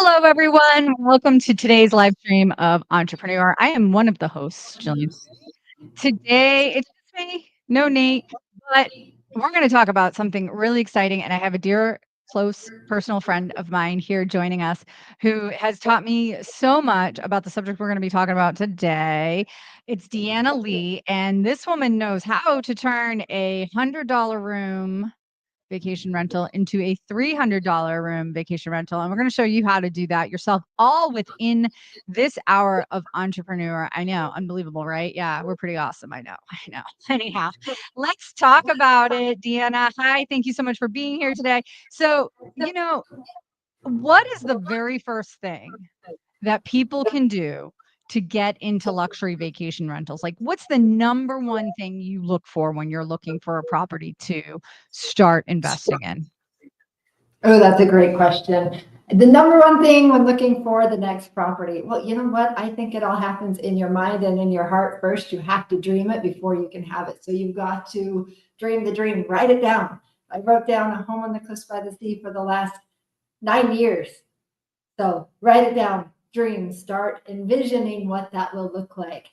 Hello, everyone. Welcome to today's live stream of Entrepreneur. I am one of the hosts, Jillian. Today, it's just me, no Nate, but we're going to talk about something really exciting. And I have a dear, close personal friend of mine here joining us who has taught me so much about the subject we're going to be talking about today. It's Deanna Lee, and this woman knows how to turn a $100 room vacation rental into a $300 room vacation rental. And we're going to show you how to do that yourself, all within this hour of Entrepreneur. I know, unbelievable, right? Yeah, we're pretty awesome. I know. I know. Anyhow, let's talk about it. Deanna, hi. Thank you so much for being here today. So, what is the very first thing that people can do to get into luxury vacation rentals? Like, what's the number one thing you look for when you're looking for a property to start investing in? Oh, that's a great question. The number one thing when looking for the next property, well, you know what? I think it all happens in your mind and in your heart first. You have to dream it before you can have it. So you've got to dream the dream, write it down. I wrote down a home on the cliffs by the sea for the last 9 years. So write it down, dream, start envisioning what that will look like.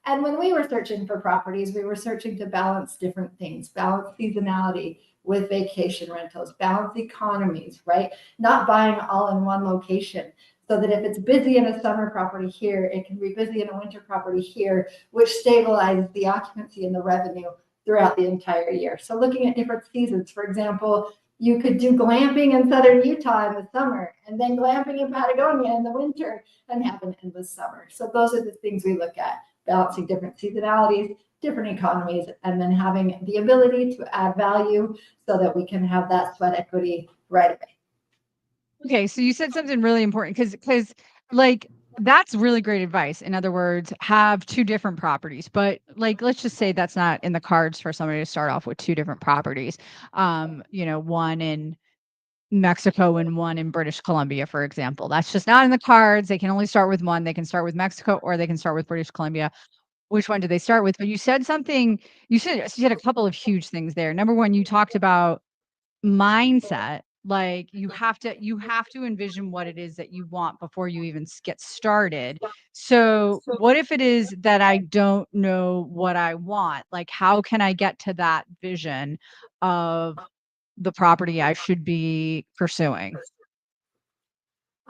And when we were searching for properties, we were searching to balance different things, balance seasonality with vacation rentals, balance economies, right? Not buying all in one location. So that if it's busy in a summer property here, it can be busy in a winter property here, which stabilizes the occupancy and the revenue throughout the entire year. So looking at different seasons, for example, you could do glamping in southern Utah in the summer and then glamping in Patagonia in the winter and have an endless summer. So those are the things we look at, balancing different seasonalities, different economies, and then having the ability to add value so that we can have that sweat equity right away. Okay, so you said something really important because like that's really great advice. In other words, have two different properties. But like let's just say that's not in the cards for somebody to start off with two different properties. One in Mexico and one in British Columbia, for example. That's just not in the cards. They can only start with one. They can start with Mexico or they can start with British Columbia. Which one do they start with? But you said something, you said a couple of huge things there. Number one, you talked about mindset. Like you have to envision what it is that you want before you even get started. So what if it is that I don't know what I want? Like how can I get to that vision of the property I should be pursuing?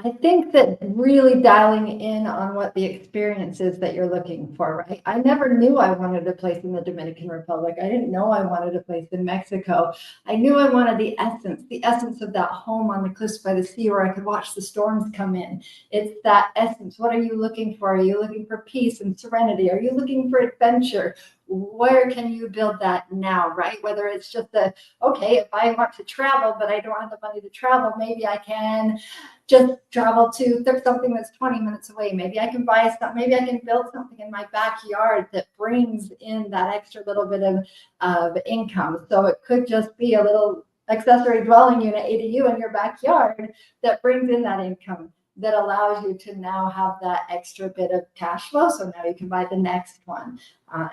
I think that really dialing in on what the experience is that you're looking for, right? I never knew I wanted a place in the Dominican Republic. I didn't know I wanted a place in Mexico. I knew I wanted the essence of that home on the cliffs by the sea where I could watch the storms come in. It's that essence. What are you looking for? Are you looking for peace and serenity? Are you looking for adventure? Where can you build that now, right? Whether it's just okay, if I want to travel, but I don't have the money to travel, maybe I can just travel to something that's 20 minutes away. Maybe I can buy something, maybe I can build something in my backyard that brings in that extra little bit of income. So it could just be a little accessory dwelling unit ADU in your backyard that brings in that income, that allows you to now have that extra bit of cash flow. So now you can buy the next one.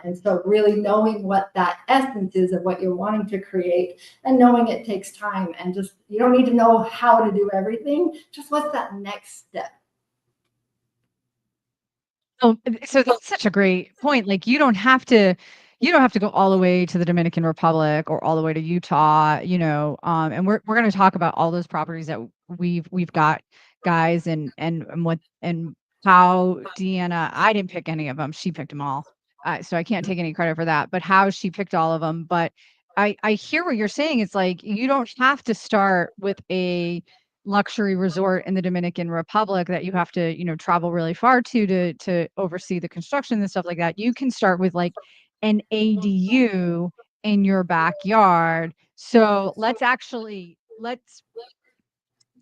And so really knowing what that essence is of what you're wanting to create, and knowing it takes time, and just, you don't need to know how to do everything. Just what's that next step? Oh, so that's such a great point. Like you don't have to go all the way to the Dominican Republic or all the way to Utah, and we're going to talk about all those properties that we've got, guys, and what and how Deanna, I didn't pick any of them. She picked them all. So I can't take any credit for that, but how she picked all of them. But I hear what you're saying. It's like you don't have to start with a luxury resort in the Dominican Republic that you have to, travel really far to oversee the construction and stuff like that. You can start with like an ADU in your backyard. So let's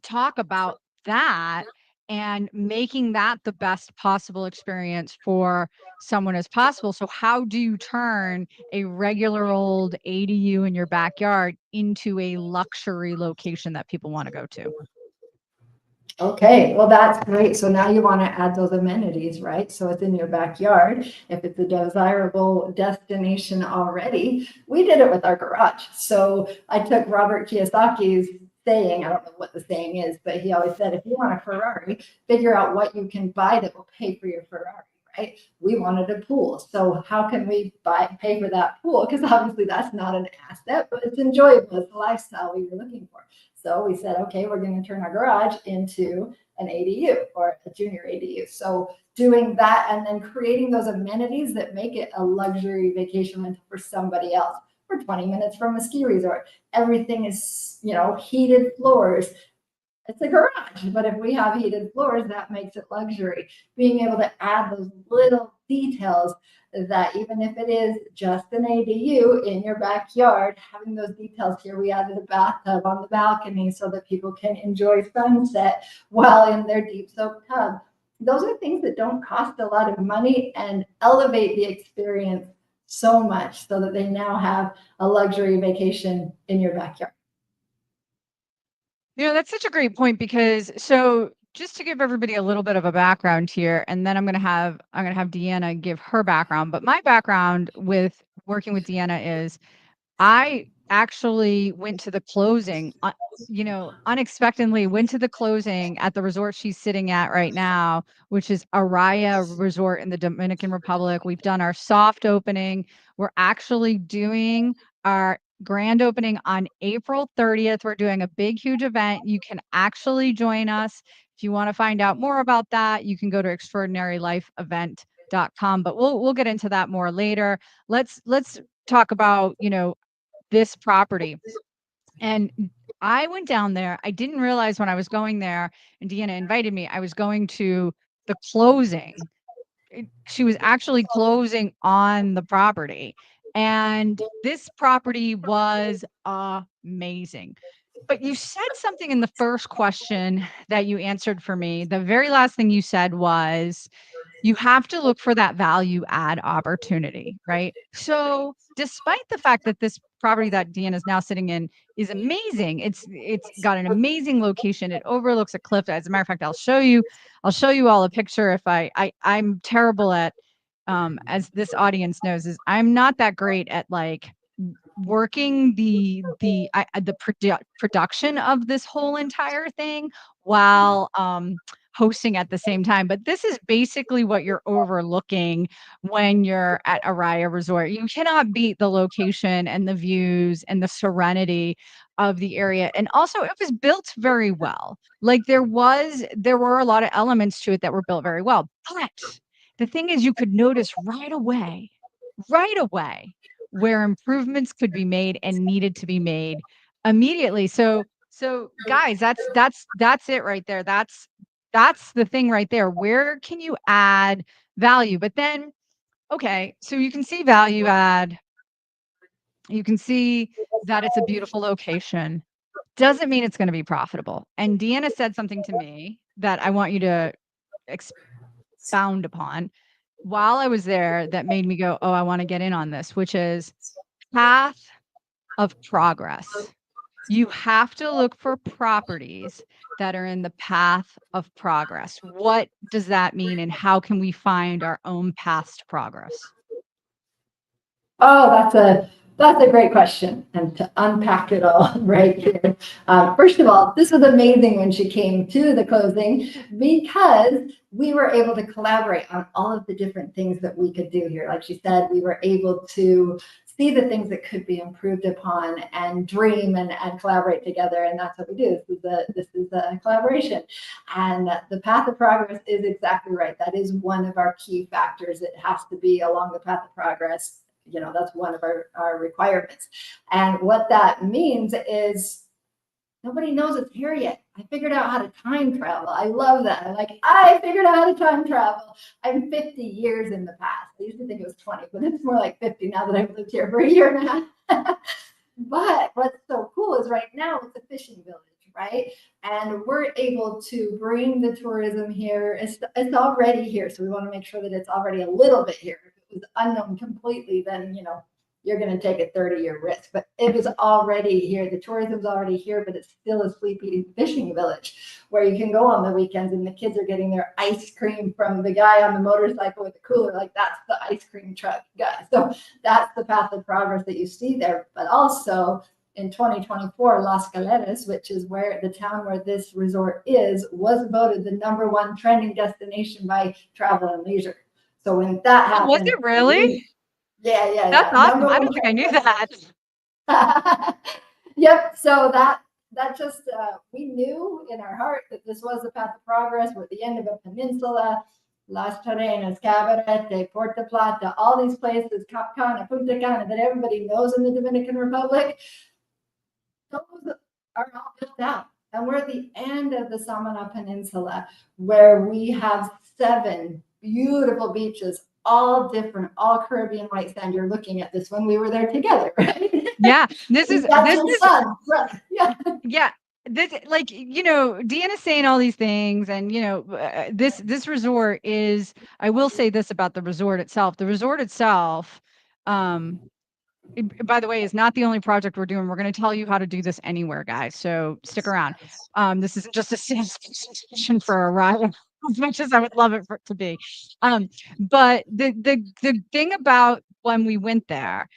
talk about that and making that the best possible experience for someone as possible. So how do you turn a regular old ADU in your backyard into a luxury location that people want to go to? Okay, well, that's great. So now you want to add those amenities, right? So it's in your backyard. If it's a desirable destination already, we did it with our garage. So I took Robert Kiyosaki's saying, I don't know what the saying is, but he always said, if you want a Ferrari, figure out what you can buy that will pay for your Ferrari. Right? We wanted a pool. So how can we pay for that pool? Because obviously that's not an asset, but it's enjoyable. It's the lifestyle we were looking for. So we said, okay, we're going to turn our garage into an ADU or a junior ADU. So doing that and then creating those amenities that make it a luxury vacation rental for somebody else. We're 20 minutes from a ski resort. Everything is, heated floors. It's a garage, but if we have heated floors, that makes it luxury. Being able to add those little details that even if it is just an ADU in your backyard, having those details here, we added a bathtub on the balcony so that people can enjoy sunset while in their deep soak tub. Those are things that don't cost a lot of money and elevate the experience so much so that they now have a luxury vacation in your backyard. That's such a great point because so just to give everybody a little bit of a background here, and then I'm gonna have Deanna give her background. But my background with working with Deanna is I actually went to the closing, unexpectedly went to the closing at the resort she's sitting at right now, which is Araya Resort in the Dominican Republic. We've done our soft opening. We're actually doing our grand opening on April 30th. We're doing a big, huge event. You can actually join us. If you want to find out more about that, you can go to extraordinarylifeevent.com, but we'll get into that more later. Let's talk about, this property. And I went down there. I didn't realize when I was going there, and Deanna invited me, I was going to the closing. She was actually closing on the property. And this property was amazing. But you said something in the first question that you answered for me. The very last thing you said was, you have to look for that value add opportunity, right? So, despite the fact that this property that Deanna is now sitting in is amazing, it's got an amazing location. It overlooks a cliff. As a matter of fact, I'll show you all a picture if I'm terrible at as this audience knows is I'm not that great at like working the production of this whole entire thing while hosting at the same time. But this is basically what you're overlooking when you're at Araya Resort. You cannot beat the location and the views and the serenity of the area. And also it was built very well. Like there were a lot of elements to it that were built very well. But the thing is you could notice right away where improvements could be made and needed to be made immediately. So guys, that's it right there. That's the thing right there. Where can you add value? But then, okay, so you can see value add. You can see that it's a beautiful location. Doesn't mean it's going to be profitable. And Deanna said something to me that I want you to expound upon while I was there that made me go, oh, I want to get in on this, which is path of progress. You have to look for properties that are in the path of progress. What does that mean, and how can we find our own past progress? Oh, that's a great question, and to unpack it all right here. First of all, this was amazing when she came to the closing because we were able to collaborate on all of the different things that we could do here. Like she said, we were able to see the things that could be improved upon and dream and collaborate together. And that's what we do. This is a collaboration. And the path of progress is exactly right. That is one of our key factors. It has to be along the path of progress. That's one of our requirements. And what that means is nobody knows it's here yet. I figured out how to time travel. I love that. I figured out how to time travel. I'm 50 years in the past. I used to think it was 20, but it's more like 50 now that I've lived here for a year and a half. But what's so cool is right now it's a fishing village, right? And we're able to bring the tourism here. It's already here. So we want to make sure that it's already a little bit here. If it was unknown completely, then, you're going to take a 30-year risk. But it was already here. The tourism's already here, but it's still a sleepy fishing village where you can go on the weekends and the kids are getting their ice cream from the guy on the motorcycle with the cooler. Like that's the ice cream truck guy. So that's the path of progress that you see there. But also in 2024, Las Caleras, which is where the town where this resort is, was voted the #1 trending destination by Travel and Leisure. So when that happened, was it really? That's yeah. awesome. I don't think I knew that. Yep. So that just we knew in our heart that this was the path of progress. We're at the end of a peninsula. Las Terrenas, Cabarete, Puerto Plata, all these places, Cap Cana, Punta Cana, that everybody knows in the Dominican Republic, those are all built out. And we're at the end of the Samana Peninsula, where we have 7 beautiful beaches, all different, all Caribbean white sand. You're looking at this when we were there together, right? Yeah, this is son, brother. Yeah. Yeah, this like Deanna's saying all these things, and this resort is. I will say this about the resort itself. The resort itself, by the way, is not the only project we're doing. We're going to tell you how to do this anywhere, guys. So stick around. This isn't just a sales presentation for a ride, as much as I would love it for it to be. But the thing about when we went there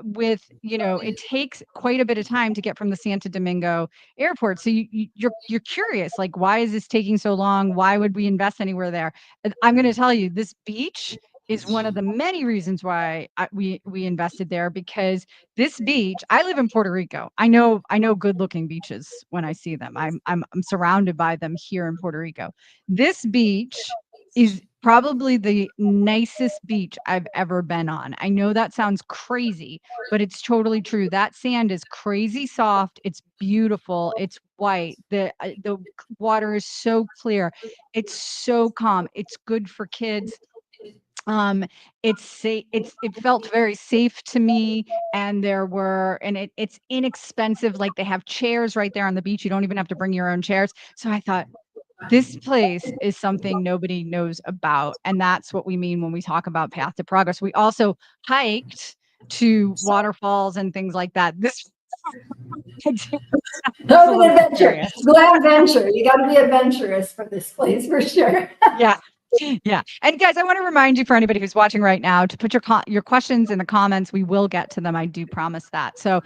with it takes quite a bit of time to get from the Santo Domingo airport. So you're curious, like, why is this taking so long? Why would we invest anywhere there? And I'm going to tell you, this beach is one of the many reasons why we invested there, because this beach, I live in Puerto Rico. I know good looking beaches when I see them. I'm surrounded by them here in Puerto Rico. This beach is probably the nicest beach I've ever been on. I know that sounds crazy, but it's totally true. That sand is crazy soft. It's beautiful. It's white. The water is so clear. It's so calm. It's good for kids. It's safe. It felt very safe to me, and it's inexpensive. Like, they have chairs right there on the beach. You don't even have to bring your own chairs. So I thought, this place is something nobody knows about, and that's what we mean when we talk about path to progress. We also hiked to waterfalls and things like that. This That was an adventure. Glam venture. You got to be adventurous for this place, for sure. Yeah. Yeah. And guys, I want to remind you, for anybody who's watching right now, to put your questions in the comments. We will get to them. I do promise that. So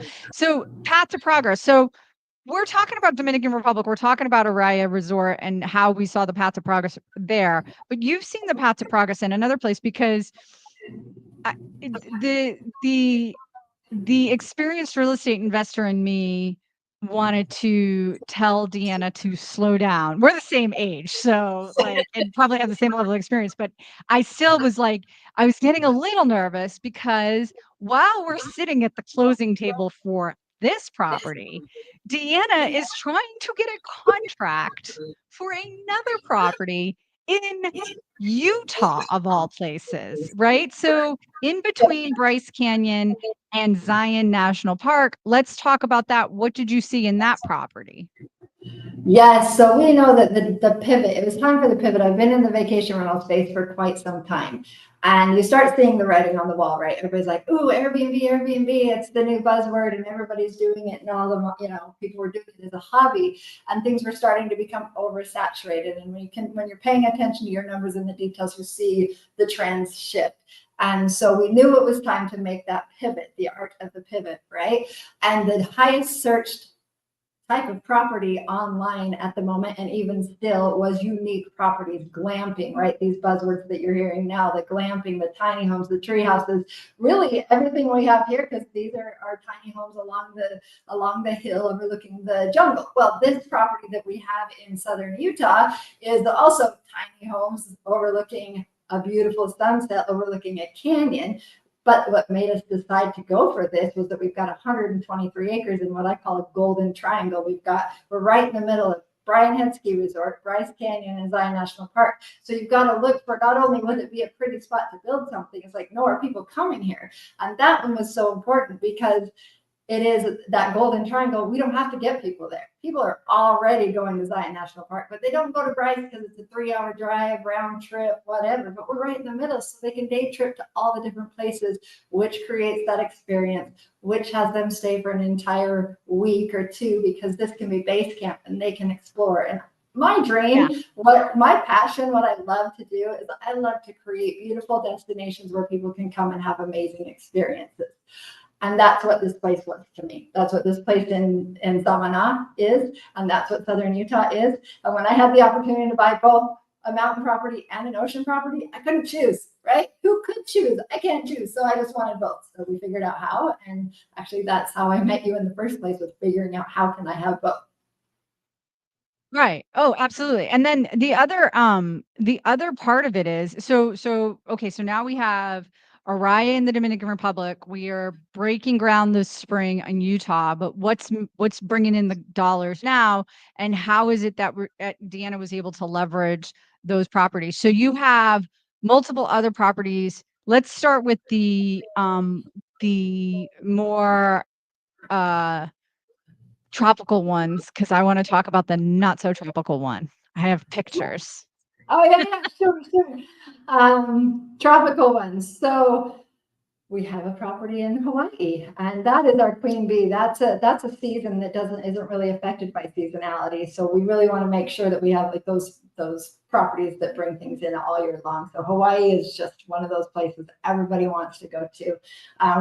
path to progress. So we're talking about Dominican Republic. We're talking about Araya Resort and how we saw the path to progress there. But you've seen the path to progress in another place, because the experienced real estate investor in me wanted to tell Deanna to slow down. We're the same age, so and probably have the same level of experience, but I still was like, I was getting a little nervous, because while we're sitting at the closing table for this property, Deanna is trying to get a contract for another property in Utah, of all places, right? So in between Bryce Canyon and Zion National Park. Let's talk about that. What did you see in that property? Yes, so we know that the pivot, it was time for the pivot. I've been in the vacation rental space for quite some time. And you start seeing the writing on the wall, right? Everybody's like, ooh, Airbnb, it's the new buzzword, and everybody's doing it, and all the, people were doing it as a hobby, and things were starting to become oversaturated. And when you're paying attention to your numbers and the details, you see the trends shift. And so we knew it was time to make that pivot, the art of the pivot, right? And the highest searched type of property online at the moment, and even still, was unique properties, glamping, right? These buzzwords that you're hearing now, the glamping, the tiny homes, the tree houses, really everything we have here, because these are our tiny homes along the hill overlooking the jungle. Well, this property that we have in southern Utah is also tiny homes overlooking a beautiful sunset, overlooking a canyon. But what made us decide to go for this was that we've got 123 acres in what I call a golden triangle. We're right in the middle of Brian Head Ski Resort, Bryce Canyon, and Zion National Park. So you've got to look for, not only would it be a pretty spot to build something, it's like, no, are people coming here? And that one was so important, because it is that golden triangle. We don't have to get people there. People are already going to Zion National Park, but they don't go to Bryce because it's a 3-hour drive, round trip, whatever. But we're right in the middle, so they can day trip to all the different places, which creates that experience, which has them stay for an entire week or two, because this can be base camp and they can explore. And my dream, my passion, what I love to do is I love to create beautiful destinations where people can come and have amazing experiences. And that's what this place was to me. That's what this place in Samana is, and that's what Southern Utah is. And when I had the opportunity to buy both a mountain property and an ocean property, I couldn't choose, right? Who could choose? I can't choose. So I just wanted both. So we figured out how, and actually that's how I met you in the first place, was figuring out how can I have both. Right. Oh, absolutely. And then the other part of it is okay, so now we have Araya in the Dominican Republic. We are breaking ground this spring in Utah, but what's bringing in the dollars now, and how is it that Deanna was able to leverage those properties? So you have multiple other properties. Let's start with the more tropical ones, because I want to talk about the not so tropical one. I have pictures. Oh yeah, sure, sure. Tropical ones. So we have a property in Hawaii, and that is our queen bee. That's a season that isn't really affected by seasonality. So we really want to make sure that we have like those properties that bring things in all year long. So Hawaii is just one of those places that everybody wants to go to.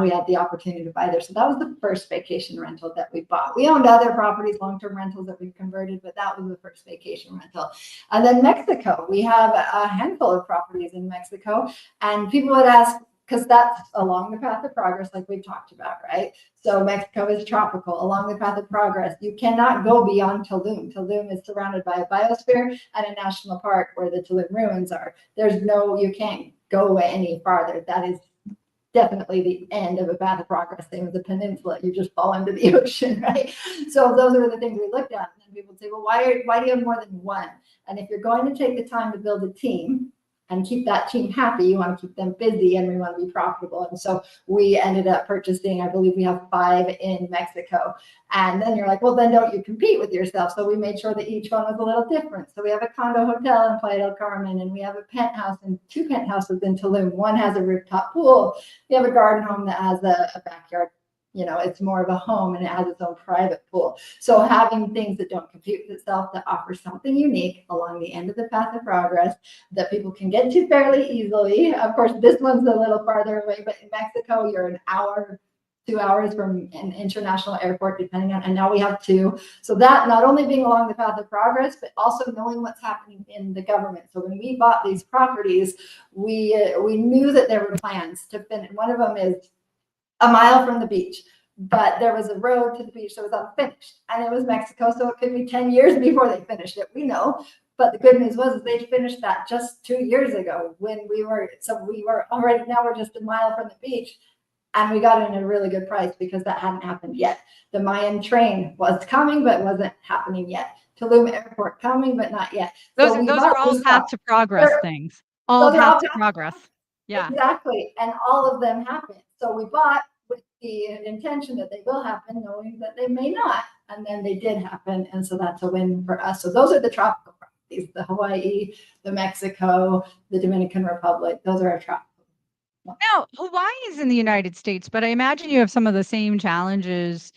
We had the opportunity to buy there, so that was the first vacation rental that we bought. We owned other properties, long-term rentals that we've converted, but that was the first vacation rental. And then Mexico, we have a handful of properties in Mexico, and people would ask, because that's along the path of progress, like we've talked about, right? So Mexico is tropical, along the path of progress. You cannot go beyond Tulum. Tulum is surrounded by a biosphere and a national park where the Tulum ruins are. You can't go any farther. That is definitely the end of a path of progress. Same as the peninsula, you just fall into the ocean, right? So those are the things we looked at. And then people say, well, why do you have more than one? And if you're going to take the time to build a team and keep that team happy, you want to keep them busy, and we want to be profitable. And so we ended up purchasing, I believe we have 5 in Mexico. And then you're like, well, then don't you compete with yourself? So we made sure that each one was a little different. So we have a condo hotel in Playa del Carmen, and we have a penthouse and 2 penthouses in Tulum. One has a rooftop pool. We have a garden home that has a backyard. It's more of a home, and it has its own private pool. So having things that don't compete with itself, that offer something unique along the end of the path of progress that people can get to fairly easily. Of course, this one's a little farther away, but in Mexico, you're an hour, 2 hours from an international airport, depending on, and now we have 2. So that not only being along the path of progress, but also knowing what's happening in the government. So when we bought these properties, we knew that there were plans to finish. One of them is a mile from the beach, but there was a road to the beach that was unfinished, and it was Mexico, so it could be 10 years before they finished it. We know, but the good news was they finished that just 2 years ago when we were already, now we're just a mile from the beach, and we got it in a really good price because that hadn't happened yet. The Mayan train was coming, but wasn't happening yet. Tulum Airport coming, but not yet. Those So we those bought are all these path spots. to progress things. All Those are path all to progress. Yeah. exactly, and all of them happen. So we bought with the intention that they will happen, knowing that they may not, and then they did happen, and so that's a win for us. So those are the tropical properties: the Hawaii, the Mexico, the Dominican Republic. Those are our tropical. Now, Hawaii is in the United States, but I imagine you have some of the same challenges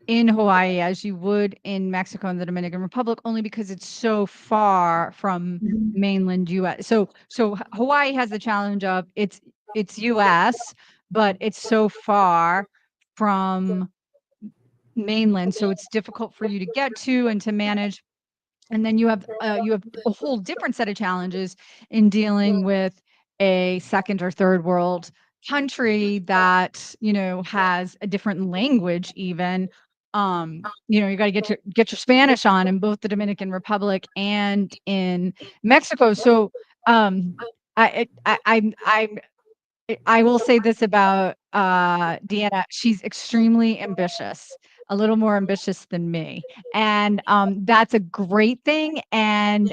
in Hawaii as you would in Mexico and the Dominican Republic, only because it's so far from Mhm. mainland US. So Hawaii has the challenge of it's US, but it's so far from mainland, so it's difficult for you to get to and to manage. And then you have a whole different set of challenges in dealing with a second or third world country that, has a different language even. You got to get your Spanish on in both the Dominican Republic and in Mexico. So, I will say this about Deanna. She's extremely ambitious, a little more ambitious than me. And that's a great thing. And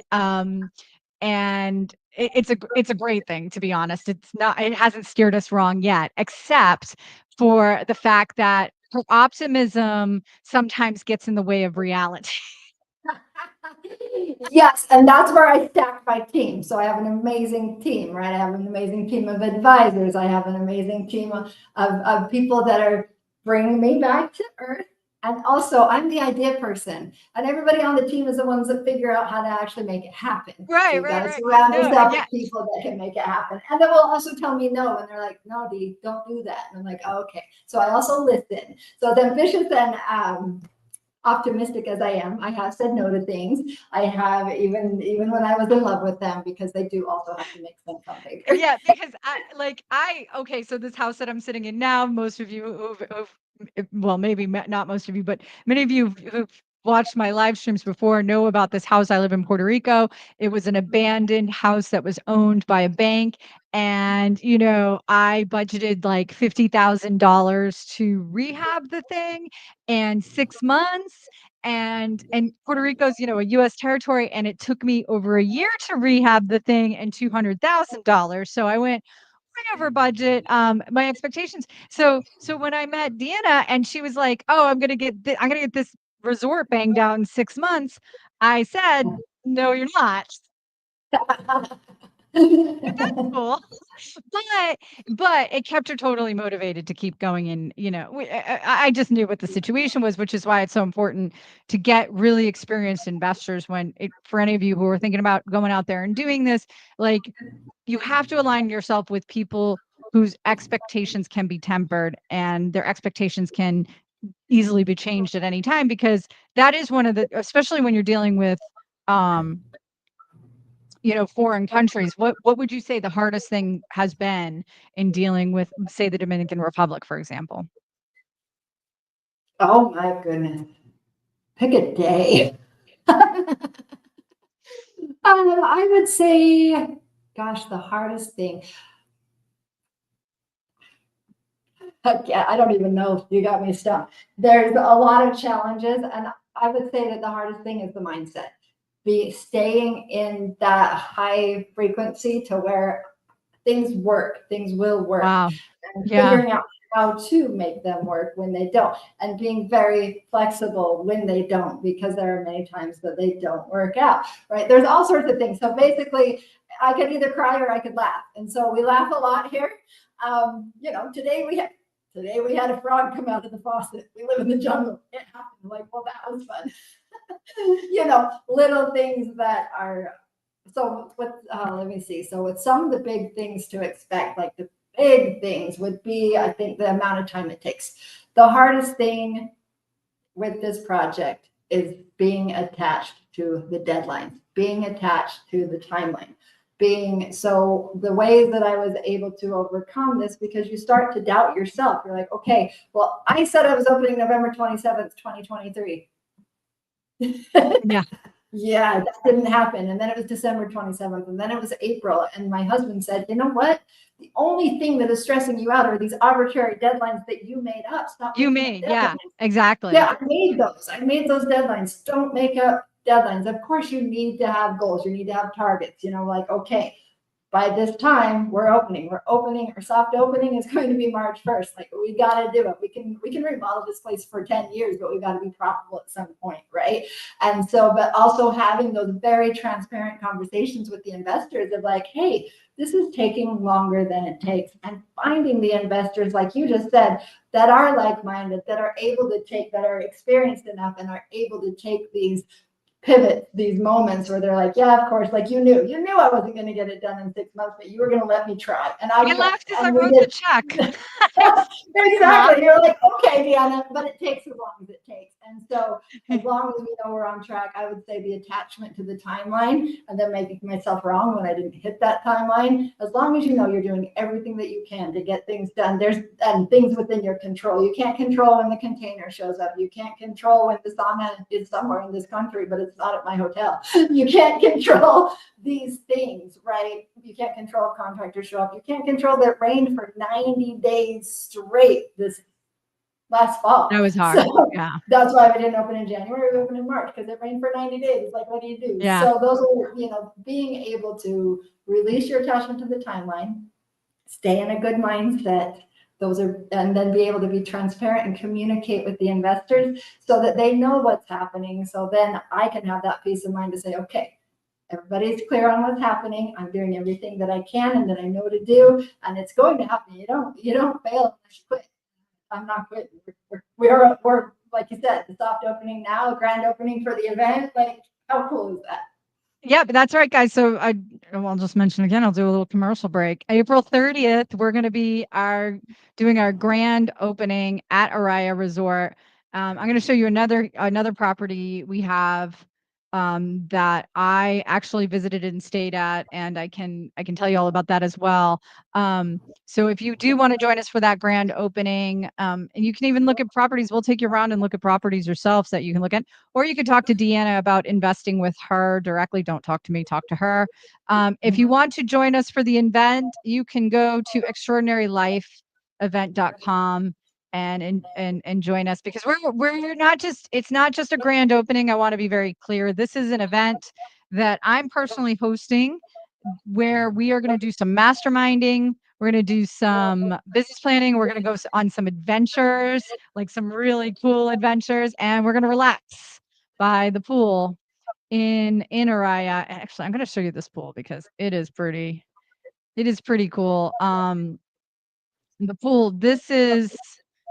it's a great thing, to be honest. It hasn't steered us wrong yet, except for the fact that her optimism sometimes gets in the way of reality. Yes, and that's where I stack my team. So I have an amazing team, right? I have an amazing team of advisors. I have an amazing team of people that are bringing me back to earth And also, I'm the idea person, and everybody on the team is the ones that figure out how to actually make it happen. So Right, you got to right. surround No, yourself yeah. with people that can make it happen. And they will also tell me no, and they're like, "No, Dee, don't do that." And I'm like, oh, "Okay." So I also listen. So as ambitious and optimistic as I am, I have said no to things. I have even when I was in love with them, because they do also have to make sense on paper. Yeah, because okay, so this house that I'm sitting in now, most of you well, maybe not most of you, but many of you who've watched my live streams before know about this house. I live in Puerto Rico. It was an abandoned house that was owned by a bank. And, I budgeted like $50,000 to rehab the thing and 6 months. And Puerto Rico's, a US territory, and it took me over a year to rehab the thing and $200,000. So I went way over budget, my expectations. So when I met Deanna and she was like, "Oh, I'm gonna get this resort banged out in 6 months," I said, "No, you're not." Cool. But but it kept her totally motivated to keep going, and, I just knew what the situation was, which is why it's so important to get really experienced investors for any of you who are thinking about going out there and doing this, like, you have to align yourself with people whose expectations can be tempered and their expectations can easily be changed at any time, because that is one of the, especially when you're dealing with, um foreign countries. What would you say the hardest thing has been in dealing with, say, the Dominican Republic, for example? Oh my goodness. Pick a day. I would say, gosh, the hardest thing. I don't even know. You got me stumped. There's a lot of challenges, and I would say that the hardest thing is the mindset. Be staying in that high frequency to where things work, things will work, Wow. and Yeah. figuring out how to make them work when they don't, and being very flexible when they don't, because there are many times that they don't work out, right? There's all sorts of things. So basically, I could either cry or I could laugh. And so we laugh a lot here. Today we had a frog come out of the faucet. We live in the jungle. It happened. Like, well, that was fun. Little things that are. So what? Let me see. So with some of the big things to expect, like the big things would be, I think, the amount of time it takes. The hardest thing with this project is being attached to the deadlines, being attached to the timeline. So the ways that I was able to overcome this, because you start to doubt yourself. You're like, okay, well, I said I was opening November 27th, 2023. Yeah. Yeah, that didn't happen. And then it was December 27th, and then it was April. And my husband said, you know what? The only thing that is stressing you out are these arbitrary deadlines that you made up. Stop You making up made, yeah, deadlines. exactly. Yeah, I made those. I made those deadlines. Don't make up deadlines. Of course, you need to have goals. You need to have targets. Like, okay, by this time we're opening. Our soft opening is going to be March 1st. Like, we got to do it. We can remodel this place for 10 years, but we got to be profitable at some point, right? And so, but also having those very transparent conversations with the investors of like, hey, this is taking longer than it takes, and finding the investors, like you just said, that are like-minded, that are experienced enough and are able to take these pivot, these moments where they're like, yeah, of course, like you knew I wasn't going to get it done in 6 months, but you were going to let me try. And I I tried, laughed as I and we wrote the did. check. Exactly. You're like, okay, Deanna, but it takes as long as it takes. And so as long as we know we're on track, I would say the attachment to the timeline, and then making myself wrong when I didn't hit that timeline. As long as you know you're doing everything that you can to get things done, and things within your control. You can't control when the container shows up. You can't control when the sauna is somewhere in this country, but it's not at my hotel. You can't control these things, right? You can't control if contractors show up. You can't control that it rained for 90 days straight this last fall. That was hard. So Yeah. that's why we didn't open in January. We opened in March because it rained for 90 days. Like, what do you do? Yeah. So those are, being able to release your attachment to the timeline, stay in a good mindset. And then be able to be transparent and communicate with the investors so that they know what's happening. So then I can have that peace of mind to say, okay, everybody's clear on what's happening. I'm doing everything that I can and that I know to do, and it's going to happen. You don't fail unless you quit. I'm not quitting. We're like you said, the soft opening now, grand opening for the event. Like, how cool is that? Yeah, but that's right, guys. So I'll just mention again, I'll do a little commercial break. April 30th, we're going to be doing our grand opening at Araya Resort. I'm going to show you another property we have that I actually visited and stayed at, and I can tell you all about that as well. So if you do want to join us for that grand opening, and you can even look at properties, we'll take you around and look at properties yourselves that you can look at. Or you could talk to Deanna about investing with her directly. Don't talk to me, talk to her. If you want to join us for the event, you can go to extraordinarylifeevent.com and join us, because we're not just, it's not just a grand opening. I want to be very clear. This is an event that I'm personally hosting, where we are going to do some masterminding. We're going to do some business planning. We're going to go on some adventures, like some really cool adventures, and we're going to relax by the pool in Araya. Actually, I'm going to show you this pool because it is pretty cool. The pool, this is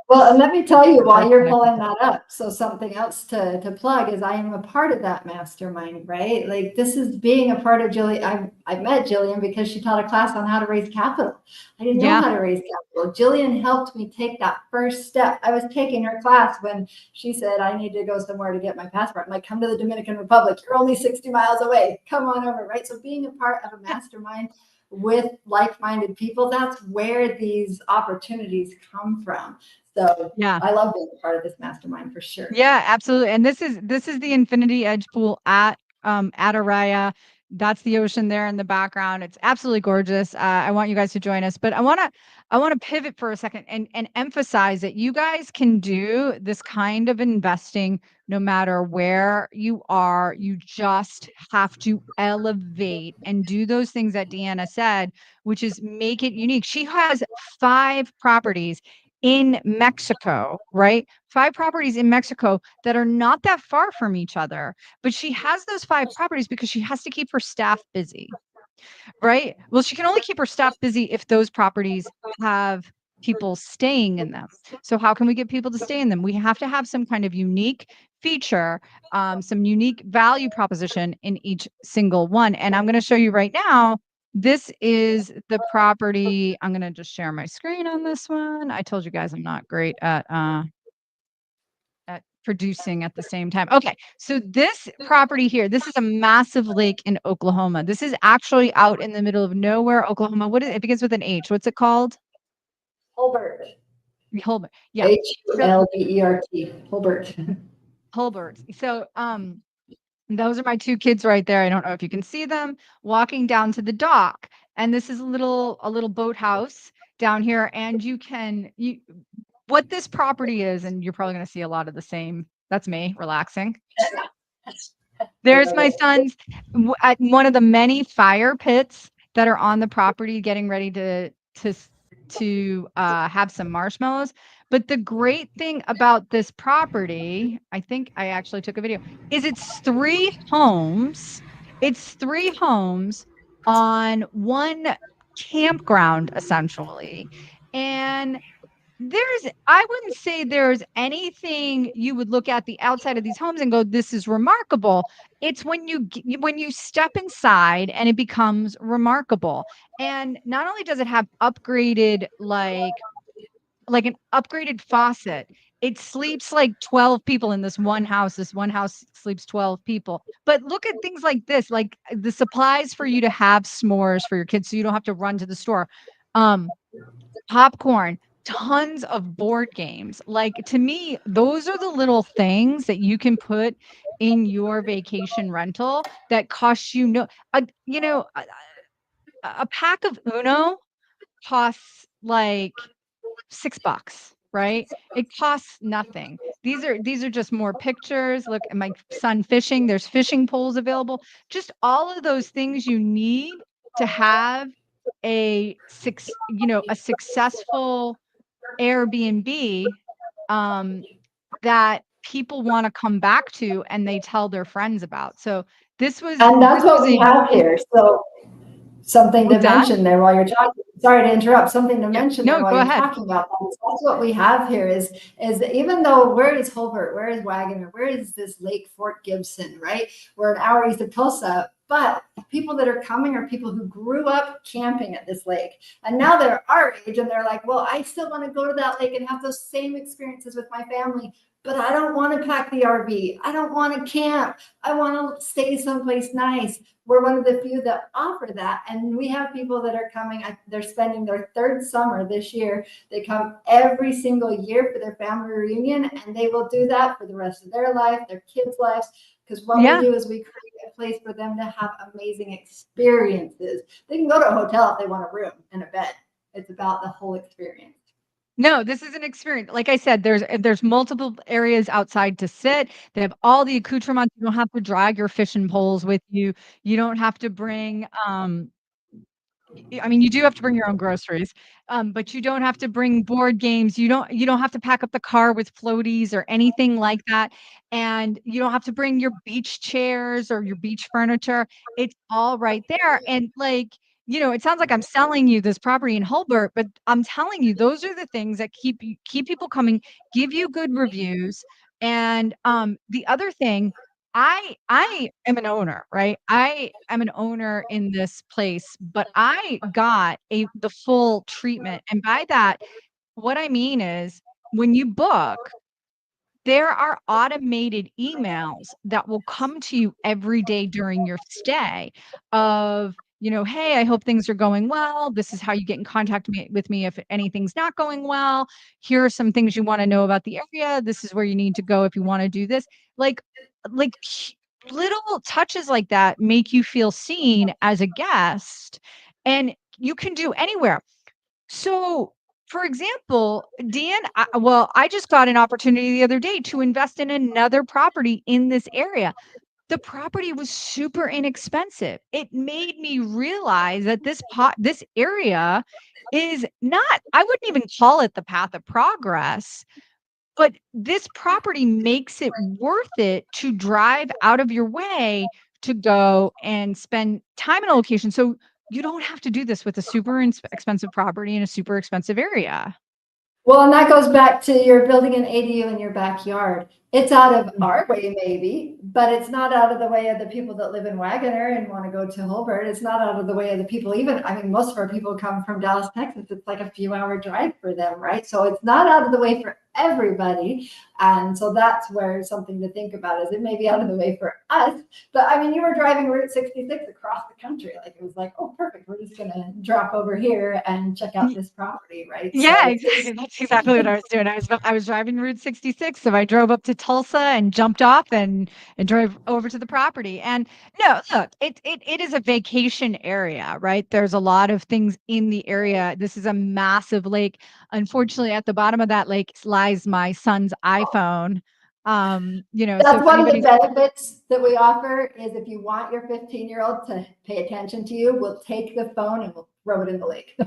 Well, and let me tell you, the while place you're that I pulling prefer. that up, so something else to plug is I am a part of that mastermind, right? Like, this is being a part of Jillian. I met Jillian because she taught a class on how to raise capital. I didn't know Yeah. how to raise capital. Jillian helped me take that first step. I was taking her class when she said, I need to go somewhere to get my passport. I'm like, come to the Dominican Republic. You're only 60 miles away. Come on over, right? So being a part of a mastermind with like-minded people, that's where these opportunities come from. So Yeah. I love being a part of this mastermind for sure. Yeah, absolutely. And this is the Infinity Edge pool at Araya. That's the ocean there in the background. It's absolutely gorgeous. I want you guys to join us, but I want to pivot for a second and emphasize that you guys can do this kind of investing no matter where you are. You just have to elevate and do those things that Deanna said, which is make it unique. She has 5 properties in Mexico, right? 5 properties in Mexico that are not that far from each other, but she has those 5 properties because she has to keep her staff busy, right? Well, she can only keep her staff busy if those properties have people staying in them. So how can we get people to stay in them? We have to have some kind of unique feature, some unique value proposition in each single one. And I'm going to show you right now. This is the property. I'm going to just share my screen on this one. I told you guys I'm not great at producing at the same time. Okay, so this property here, this is a massive lake in Oklahoma. This is actually out in the middle of nowhere, Oklahoma. What is it? It begins with an H. What's it called? Hulbert. Holbert. Yeah. So Hulbert. Hulbert. Holbert. So those are my 2 kids right there. I don't know if you can see them walking down to the dock. And this is a little boathouse down here. And what this property is, and you're probably going to see a lot of the same. That's me relaxing. I There's love my it. son's at one of the many fire pits that are on the property, getting ready to have some marshmallows. But the great thing about this property, I think I actually took a video, is it's 3 homes. It's 3 homes on one campground, essentially. And I wouldn't say there's anything you would look at the outside of these homes and go, this is remarkable. It's when you step inside and it becomes remarkable. And not only does it have upgraded, like an upgraded faucet, it sleeps like 12 people in this one house. This one house sleeps 12 people. But look at things like this, like the supplies for you to have s'mores for your kids so you don't have to run to the store. Um, Popcorn, tons of board games. Like, to me, those are the little things that you can put in your vacation rental that costs you no a pack of Uno costs like $6, right? It costs nothing. These are just more pictures. Look at my son fishing. There's fishing poles available. Just all of those things you need to have a successful Airbnb, um, that people wanna come back to and they tell their friends about. So this was And that's this what was we a have here. So something to What's that? mention there while you're talking. Sorry to interrupt. Something to Yeah. mention there No, while go you're ahead. talking about that. That's what we have here is even though where is Holbert, where is Wagoner, where is this Lake Fort Gibson, right? We're an hour east of Tulsa, but people that are coming are people who grew up camping at this lake, and now they're our age, and they're like, well, I still want to go to that lake and have those same experiences with my family. But I don't want to pack the RV. I don't want to camp. I want to stay someplace nice. We're one of the few that offer that. And we have people that are coming, they're spending their third summer this year. They come every single year for their family reunion, and they will do that for the rest of their life, their kids' lives. Because what we Yeah. do is we create a place for them to have amazing experiences. They can go to a hotel if they want a room and a bed. It's about the whole experience. No, this is an experience. Like I said, there's multiple areas outside to sit. They have all the accoutrements. You don't have to drag your fishing poles with you. You don't have to bring, I mean, you do have to bring your own groceries, but you don't have to bring board games. You don't have to pack up the car with floaties or anything like that, and you don't have to bring your beach chairs or your beach furniture. It's all right there, and, like, it sounds like I'm selling you this property in Hulbert, but I'm telling you, those are the things that keep people coming, give you good reviews, and, the other thing, I am an owner, right? I am an owner in this place, but I got the full treatment, and by that, what I mean is when you book, there are automated emails that will come to you every day during your stay of, "Hey, I hope things are going well. This is how you get in contact with me if anything's not going well. Here are some things you wanna know about the area. This is where you need to go if you wanna do this." Like little touches like that make you feel seen as a guest, and you can do anywhere. So, for example, I just got an opportunity the other day to invest in another property in this area. The property was super inexpensive. It made me realize that this area is not, I wouldn't even call it the path of progress, but this property makes it worth it to drive out of your way to go and spend time in a location. So you don't have to do this with a super expensive property in a super expensive area. Well, and that goes back to you're building an ADU in your backyard. It's out of Mhm. our way, maybe, but it's not out of the way of the people that live in Wagoner and want to go to Holbert. It's not out of the way of the people, even, I mean, most of our people come from Dallas, Texas. It's like a few hour drive for them, right? So it's not out of the way for everybody. And so that's where something to think about is it may be out of the way for us. But I mean, you were driving Route 66 across the country. Like it was like, oh, perfect. We're just going to drop over here and check out this property, right? Yeah, So exactly. That's exactly what I was doing. I was driving Route 66, so I drove up to Tulsa and jumped off and drove over to the property. And no, look, it is a vacation area, right? There's a lot of things in the area. This is a massive lake. Unfortunately, at the bottom of that lake lies my son's iPhone. So that's if one of the anybody's benefits that we offer is if you want your 15-year-old to pay attention to you, we'll take the phone and we'll throw it in the lake.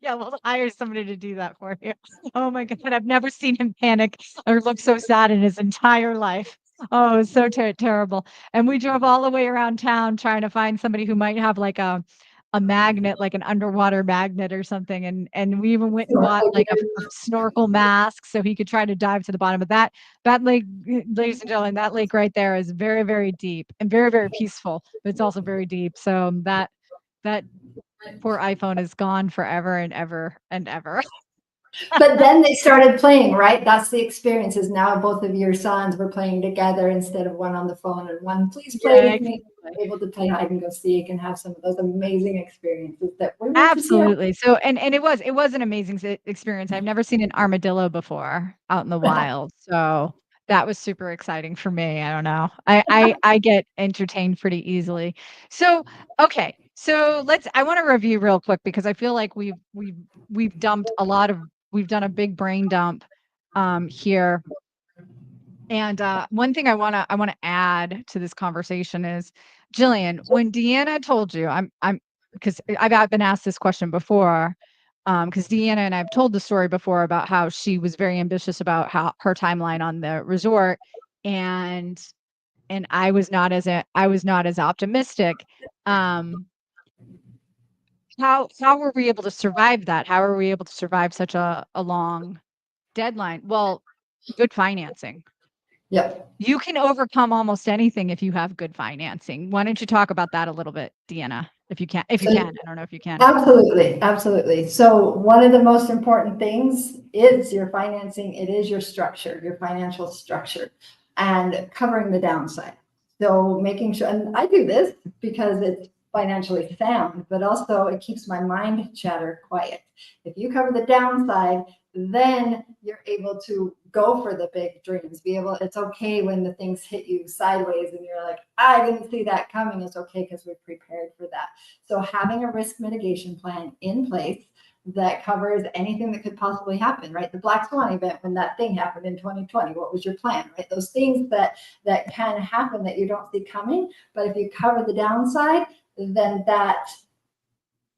Yeah, we'll hire somebody to do that for you. Oh my god, I've never seen him panic or look so sad in his entire life. Oh, it's so terrible. And we drove all the way around town trying to find somebody who might have like a magnet, like an underwater magnet or something. And we even went and bought like a snorkel mask so he could try to dive to the bottom of that lake, ladies and gentlemen, that lake right there is very, very deep and very, very peaceful, but it's also very deep. So that poor iPhone is gone forever and ever and ever. But then they started playing, right? That's the experience is now both of your sons were playing together instead of one on the phone and one, please play Yeah, with me, exactly. able to play hide and go seek and have some of those amazing experiences that we want to see. Absolutely. So and it was an amazing experience. I've never seen an armadillo before out in the wild. So that was super exciting for me. I don't know. I get entertained pretty easily. So, okay. So I want to review real quick because I feel like we've dumped we've done a big brain dump here. And, one thing I wanna add to this conversation is, Jillian, when Deanna told you, I'm because I've been asked this question before, because Deanna and I've told the story before about how she was very ambitious about how her timeline on the resort, and I was not as optimistic. how were we able to survive that? How are we able to survive such a long deadline? Well, good financing. Yep. You can overcome almost anything if you have good financing. Why don't you talk about that a little bit, Deanna, if you can? If you So can, I don't know if you can. absolutely, absolutely. So one of the most important things is your financing. It is your structure, your financial structure, and covering the downside. So making sure, and I do this because it's financially sound, but also it keeps my mind chatter quiet. If you cover the downside, then you're able to go for the big dreams. Be able, it's okay when the things hit you sideways and you're like, I didn't see that coming. It's okay because we're prepared for that. So having a risk mitigation plan in place that covers anything that could possibly happen, right? The Black Swan event, when that thing happened in 2020, what was your plan, right? Those things that can happen that you don't see coming, but if you cover the downside, then that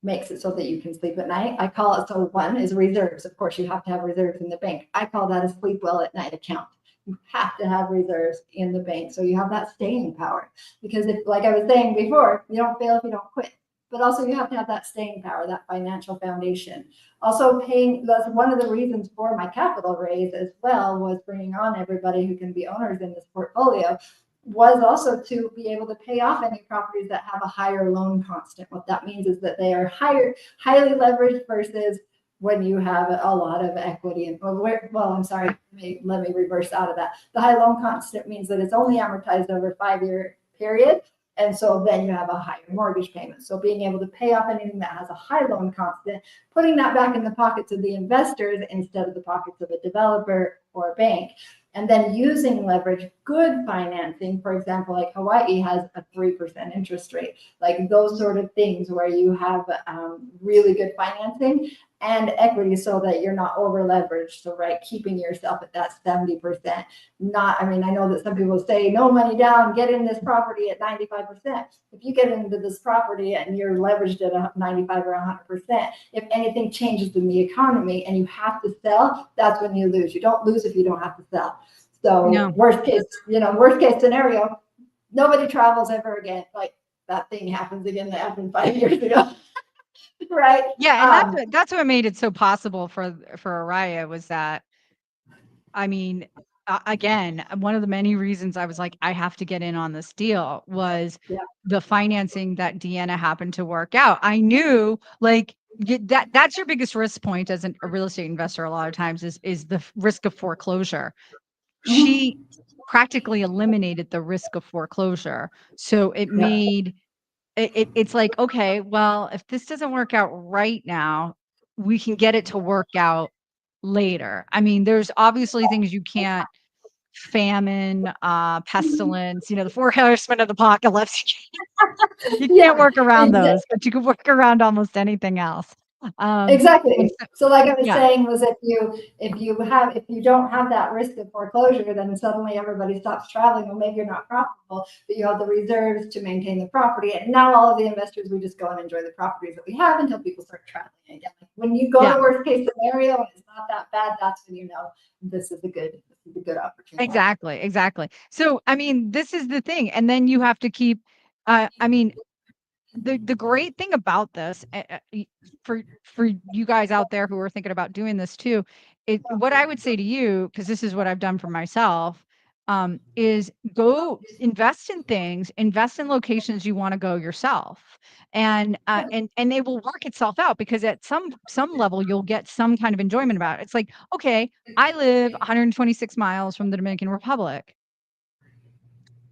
makes it so that you can sleep at night. I call it, so one is reserves. Of course, you have to have reserves in the bank. I call that a sleep well at night account. You have to have reserves in the bank so you have that staying power. Because if, like I was saying before, you don't fail if you don't quit. But also you have to have that staying power, that financial foundation. Also paying, that's one of the reasons for my capital raise as well, was bringing on everybody who can be owners in this portfolio, was also to be able to pay off any properties that have a higher loan constant. What that means is that they are highly leveraged versus when you have a lot of equity. And well, I'm sorry, let me reverse out of that. The high loan constant means that it's only amortized over a 5-year period. And so then you have a higher mortgage payment. So being able to pay off anything that has a high loan constant, putting that back in the pockets of the investors instead of the pockets of a developer or a bank, and then using leverage, good financing, for example, like Hawaii has a 3% interest rate, like those sort of things where you have really good financing and equity so that you're not over leveraged. So, right, keeping yourself at that 70%. Not, I mean, I know that some people say no money down, get in this property at 95%. If you get into this property and you're leveraged at 95 or 100%, if anything changes in the economy and you have to sell, that's when you lose. You don't lose if you don't have to sell. So No. worst case scenario, nobody travels ever again. Like that thing happens again that happened 5 years ago, right? Yeah, and that's what made it so possible for Araya was that, I mean, again, one of the many reasons I was like, I have to get in on this deal was Yeah. the financing that Deanna happened to work out. I knew like that's your biggest risk point as a real estate investor. A lot of times is the risk of foreclosure. She Mhm. practically eliminated the risk of foreclosure, so it Yeah. made it's like, okay, well, if this doesn't work out right now, we can get it to work out later. I mean, there's obviously things you can't, famine, pestilence, the four horsemen of the apocalypse. You can't Yeah. work around those, but you can work around almost anything else. And Exactly. so So like I was yeah, saying, was if you don't have that risk of foreclosure, then suddenly everybody stops traveling. Well, maybe you're not profitable, but you have the reserves to maintain the property. And now all of the investors, we just go and enjoy the properties that we have until people start traveling again. Like when you go yeah. to worst case scenario and it's not that bad, that's when you know this is a good opportunity. Exactly, exactly. So, I mean, this is the thing, and then you have to keep, I mean, the great thing about this, for you guys out there who are thinking about doing this too, what I would say to you, because this is what I've done for myself, is go invest in things, invest in locations you want to go yourself, and it will work itself out because at some level you'll get some kind of enjoyment about it. It's like, okay, I live 126 miles from the Dominican Republic.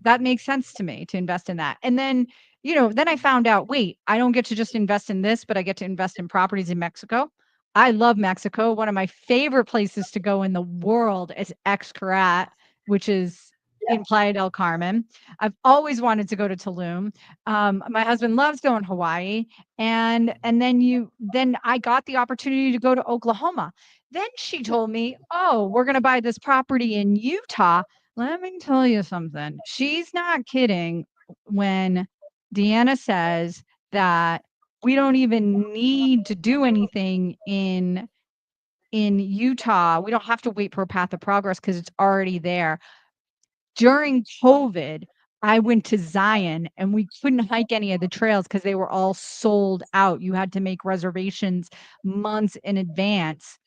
That makes sense to me to invest in that. And then, then I found out, wait, I don't get to just invest in this, but I get to invest in properties in Mexico. I love Mexico. One of my favorite places to go in the world is Xcaret, which is in Playa del Carmen. I've always wanted to go to Tulum. My husband loves going to Hawaii, and then I got the opportunity to go to Oklahoma. Then she told me, "Oh, we're going to buy this property in Utah." Let me tell you something. She's not kidding when Deanna says that we don't even need to do anything in Utah. We don't have to wait for a path of progress because it's already there. During COVID, I went to Zion and we couldn't hike any of the trails because they were all sold out. You had to make reservations months in advance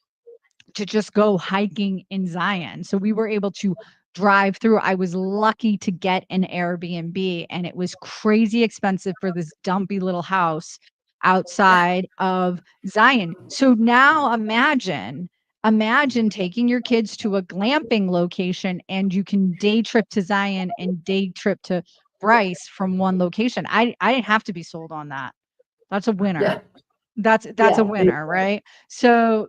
to just go hiking in Zion. So we were able to drive through. I was lucky to get an Airbnb, and it was crazy expensive for this dumpy little house outside of Zion. So now imagine taking your kids to a glamping location and you can day trip to Zion and day trip to Bryce from one location. I didn't have to be sold on that. That's a winner. Yeah. That's a Yeah. winner, right? So,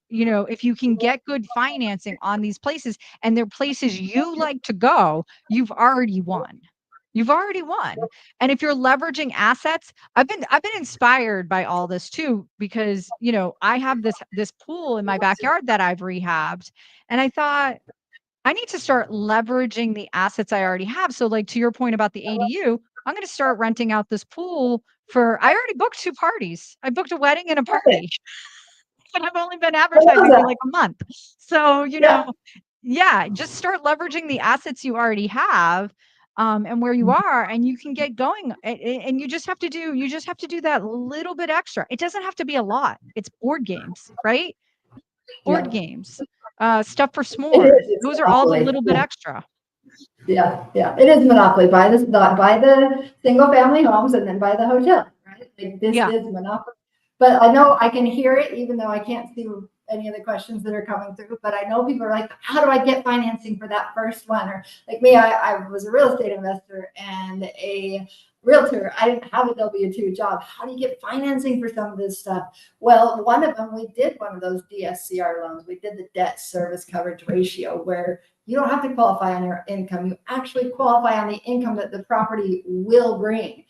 if you can get good financing on these places and they're places you like to go, you've already won. You've already won. And if you're leveraging assets, I've been inspired by all this too because, I have this pool in my backyard that I've rehabbed and I thought I need to start leveraging the assets I already have. So like to your point about the ADU, I'm going to start renting out this pool I already booked 2 parties. I booked a wedding and a party, Perfect. and I've only been I love advertising for that. like a month. So, Yeah. yeah, just start leveraging the assets you already have, and where you are, and you can get going. And you just have to do that little bit extra. It doesn't have to be a lot. It's board games, right? Board Yeah. games, stuff for It s'mores. is. It's Those are all the monopoly. little bit Yeah. extra. Yeah, yeah, it is monopoly. Buy the single family homes and then buy the hotel, right? Like this Yeah. is monopoly. But I know I can hear it, even though I can't see any of the questions that are coming through. But I know people are like, how do I get financing for that first one? Or like me, I was a real estate investor and a realtor. I didn't have a W-2 job. How do you get financing for some of this stuff? Well, one of them, we did one of those DSCR loans. We did the debt service coverage ratio where you don't have to qualify on your income. You actually qualify on the income that the property will bring.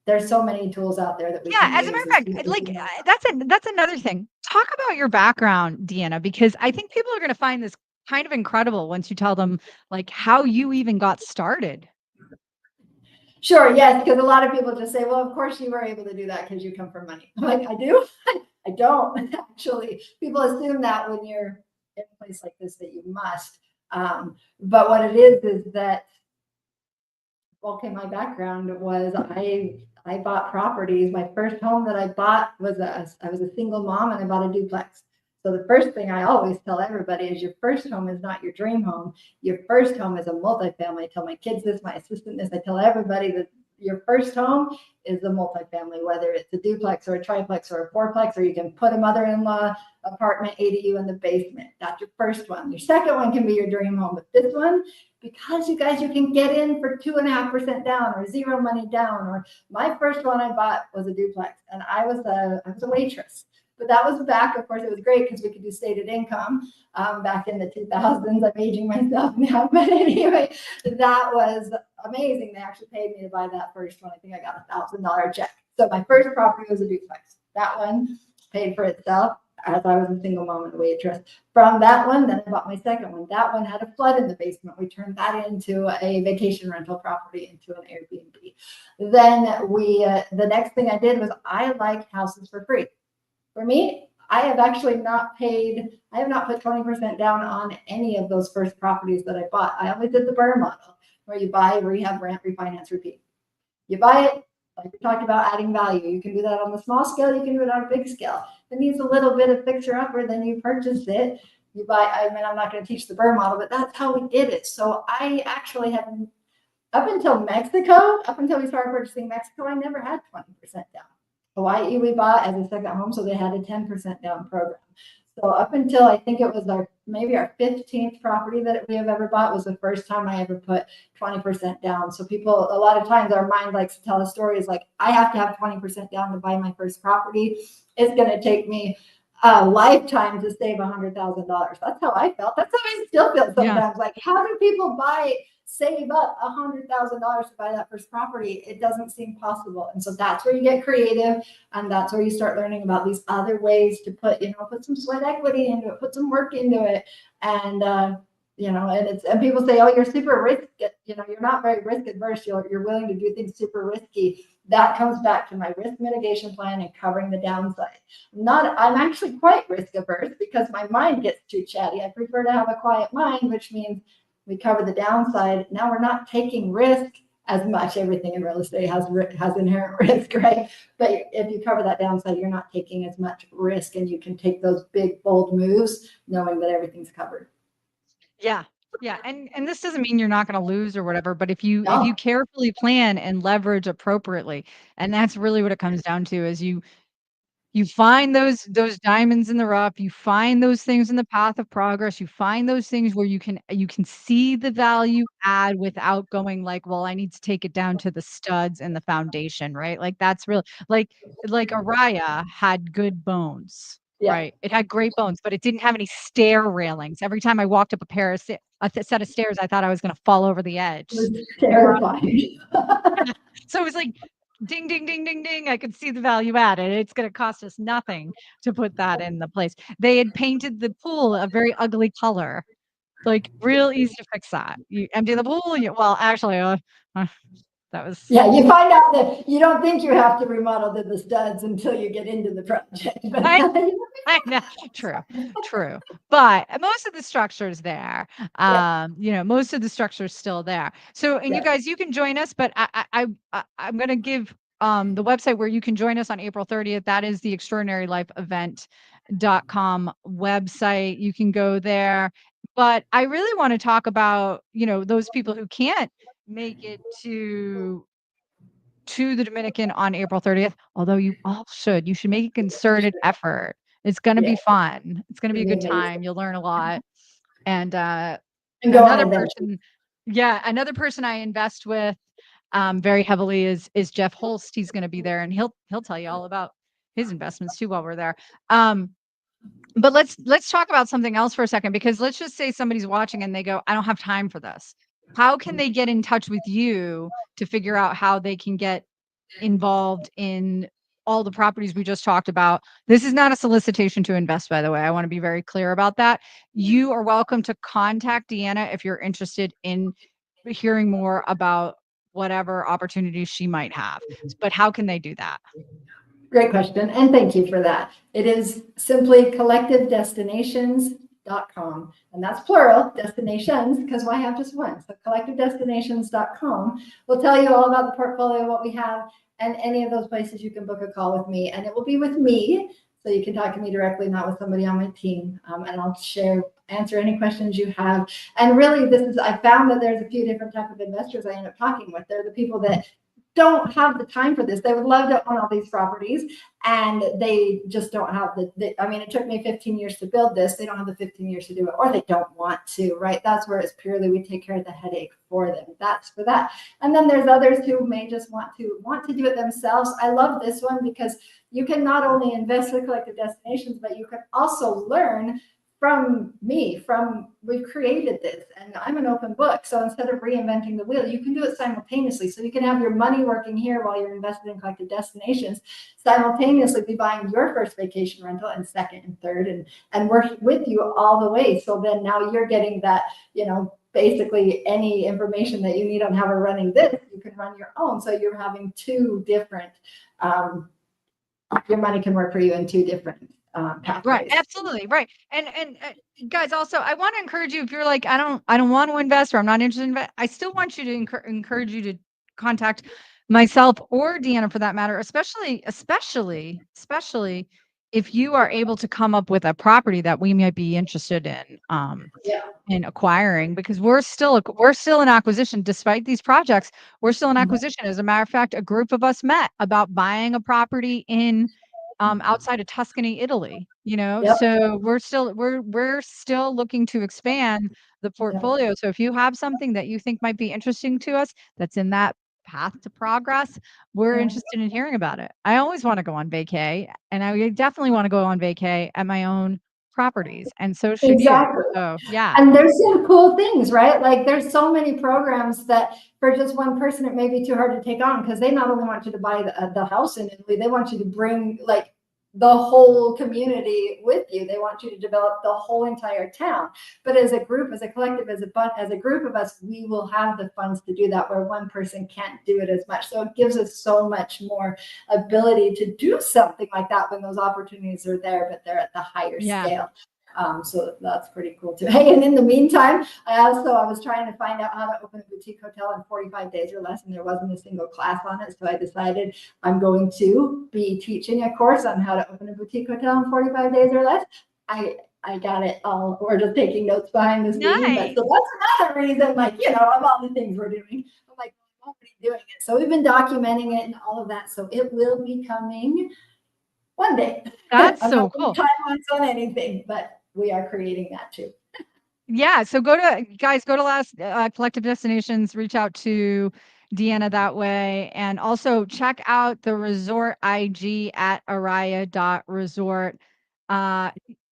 There's so many tools out there that we Yeah, can as a use matter as of fact, people. like, that's another thing. Talk about your background, Deanna, because I think people are gonna find this kind of incredible once you tell them, like, how you even got started. Sure, yes, because a lot of people just say, well, of course you were able to do that because you come from money. I'm like, I do? I don't actually. People assume that when you're in a place like this that you must. But what it is that okay, my background was I bought properties. My first home that I bought was I was a single mom and I bought a duplex. So the first thing I always tell everybody is your first home is not your dream home. Your first home is a multifamily. I tell my kids this, my assistant this. I tell everybody that your first home is a multifamily, whether it's a duplex or a triplex or a fourplex, or you can put a mother-in-law apartment ADU in the basement. That's your first one. Your second one can be your dream home, but this one, because you guys, you can get in for 2.5% down or zero money down. Or my first one I bought was a duplex, and I was a waitress. But that was back, of course, it was great because we could do stated income back in the 2000s. I'm aging myself now, but anyway, that was amazing. They actually paid me to buy that first one. I think I got $1,000 check. So my first property was a duplex. That one paid for itself as I was a single mom and a waitress. From that one, then I bought my second one. That one had a flood in the basement. We turned that into a vacation rental property, into an Airbnb. Then the next thing I did was I like houses for free. For me, I have actually not paid, I have not put 20% down on any of those first properties that I bought. I always did the burn model where you buy, rehab, rent, refinance, repeat. You buy it, like we talked about adding value. You can do that on the small scale, you can do it on a big scale. If it needs a little bit of fixer upper, then you purchase it. You buy, I mean, I'm not going to teach the burn model, but that's how we did it. So I actually have, up until Mexico, up until we started purchasing Mexico, I never had 20% down. Hawaii we bought as a second home, so they had a 10% down program. So up until I think it was maybe our 15th property that we have ever bought was the first time I ever put 20% down. So people, a lot of times our mind likes to tell a story is like, I have to have 20% down to buy my first property. It's going to take me a lifetime to save $100,000. That's how I felt. That's how I still feel Yeah. sometimes. Like, how do people save up $100,000 to buy that first property? It doesn't seem possible. And so that's where you get creative, and that's where you start learning about these other ways to put some sweat equity into it, put some work into it. And and people say, oh, you're super risky, you're not very risk adverse, you're willing to do things super risky. That comes back to my risk mitigation plan and covering the downside. I'm actually quite risk averse because my mind gets too chatty. I prefer to have a quiet mind, which means we cover the downside. Now we're not taking risk as much. Everything in real estate has inherent risk, right? But if you cover that downside, you're not taking as much risk, and you can take those big, bold moves knowing that everything's covered. Yeah. Yeah. And this doesn't mean you're not going to lose or whatever, but if you No, carefully plan and leverage appropriately, and that's really what it comes down to is you find those diamonds in the rough, you find those things in the path of progress, you find those things where you can see the value add without going like, "Well, I need to take it down to the studs and the foundation," right? Like, that's real like Araya had good bones, yeah, right? It had great bones, but it didn't have any stair railings. Every time I walked up a set of stairs, I thought I was gonna fall over the it edge. was They were on terrifying. so it was like, ding, ding, ding, ding, ding. I could see the value added. It's going to cost us nothing to put that in the place. They had painted the pool a very ugly color, like real easy to fix that. You empty the pool. Well, actually, uh, that was. Yeah, you find out that you don't think you have to remodel the studs until you get into the project. But I, I know, true, true. But most of the structure's there. yeah, Most of the structure's still there. So, and you yeah. guys, you can join us, but I'm going to give the website where you can join us on April 30th. That is the extraordinarylifeevent.com website. You can go there. But I really want to talk about, those people who can't make it to the Dominican on April 30th, although you all should. You should make a concerted effort. It's gonna Yeah, be fun. It's gonna be a it'd be good amazing. time. You'll learn a lot. And, And go on another adventure. person yeah, another person I invest with, very heavily is Jeff Holst. He's gonna be there, and he'll tell you all about his investments too while we're there. Um, but let's talk about something else for a second, because let's just say somebody's watching and they go, "I don't have time for this." How can they get in touch with you to figure out how they can get involved in all the properties we just talked about? This is not a solicitation to invest, by the way. I want to be very clear about that. You are welcome to contact Deanna if you're interested in hearing more about whatever opportunities she might have. But how can they do that? Great question. And thank you for that. It is simply collectivedestinations.com. And that's plural, destinations, because why have just one? So collectivedestinations.com will tell you all about the portfolio, what we have, and any of those places you can book a call with me. And it will be with me. So you can talk to me directly, not with somebody on my team. And I'll answer any questions you have. And really, I found that there's a few different type of investors I end up talking with. They're the people that don't have the time for this. They would love to own all these properties, and they just don't have I mean, it took me 15 years to build this. They don't have the 15 years to do it, or they don't want to, right? That's where it's purely, we take care of the headache for them. That's for that. And then there's others who may just want to do it themselves. I love this one because you can not only invest with collective destinations, but you can also learn from me, we've created this, and I'm an open book. So instead of reinventing the wheel, you can do it simultaneously. So you can have your money working here while you're invested in collective destinations, simultaneously be buying your first vacation rental and second and third, and work with you all the way. So then now you're getting that, basically any information that you need on how we're running this, you can run your own. So you're having two different, your money can work for you in two different Right, pathways. absolutely, right. And guys, also, I want to encourage you if you're like, I don't want to invest, or I'm not interested in I still want you to encourage you to contact myself or Deanna for that matter, especially if you are able to come up with a property that we might be interested Yeah. in acquiring, because we're still in acquisition despite these projects. We're still in Mhm. acquisition. As a matter of fact, a group of us met about buying a property in outside of Tuscany, Italy, Yep. so we're still looking to expand the Yep. portfolio. So if you have something that you think might be interesting to us that's in that path to progress, we're Yeah. interested in hearing about it. I always want to go on vacay, and I definitely want to go on vacay at my own properties, and so should you. Exactly. So yeah. And there's some cool things, right? Like there's so many programs that for just one person, it may be too hard to take on, because they not only want you to buy the house in Italy, they want you to bring like the whole community with you. They want you to develop the whole entire town. But as a group, as a collective, as a group of us, we will have the funds to do that, where one person can't do it as much. So it gives us so much more ability to do something like that when those opportunities are there, but they're at the higher Yeah. scale. So that's pretty cool too. Hey, and in the meantime, I was trying to find out how to open a boutique hotel in 45 days or less, and there wasn't a single class on it. So I decided I'm going to be teaching a course on how to open a boutique hotel in 45 days or less. I got it all. We're just taking notes behind the scenes. But Nice. so that's another reason, like, of all the things we're doing, I'm like, I'm already doing it. So we've been documenting it and all of that. So it will be coming one day. That's I'm not so putting cool. timelines on anything, but we are creating that too. Yeah, so go to last collective destinations, reach out to Deanna that way, and also check out the resort IG at araya.resort. Uh,